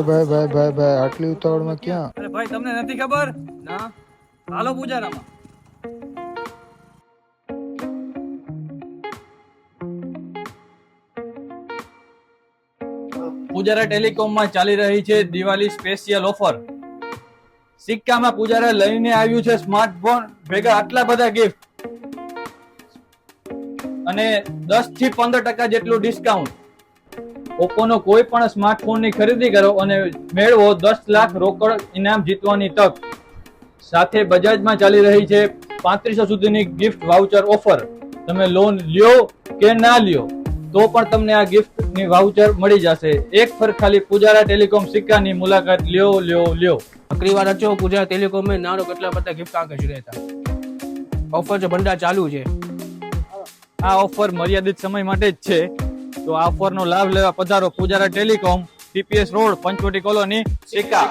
ભાઈ આટલી ઉતાવળમાં ક્યાં? અરે ભાઈ તમને નથી ખબર? ના. હાલો પૂજારામાં. પૂજારા ટેલિકોમમાં ચાલી રહી છે દિવાળી સ્પેશિયલ ઓફર. સિક્કામાં પૂજારા લઈને આવ્યું છે સ્માર્ટફોન ભેગા આટલા બધા ગિફ્ટ અને 10 થી 15% જેટલું ડિસ્કાઉન્ટ. ઓપ્પોનો કોઈ પણ સ્માર્ટફોનની ખરીદી કરો અને મેળવો 10 લાખ રોકડ ઇનામ જીતવાની તક. સાથે બજાજમાં ચાલી રહી છે 3500 સુધીની ગિફ્ટ વાઉચર ઓફર. તમે લોન લ્યો કે ના લ્યો તો પણ તમને આ ગિફ્ટની વાઉચર મળી જશે. એક ફર ખાલી પૂજારા ટેલિકોમ સિક્કાની મુલાકાત લ્યો. आखिरी बार अचो पूजा टेलिकॉम में नानो કેટલા બધા ગિફ્ટ આંકે જ રહેતા. ઓફર જો ભંડાર ચાલુ છે. આ ઓફર મર્યાદિત સમય માટે જ છે. તો આ ઓફરનો લાભ લેવા પધારો Pujara telecom, TPS road, Panchavati colony, સિક્કા.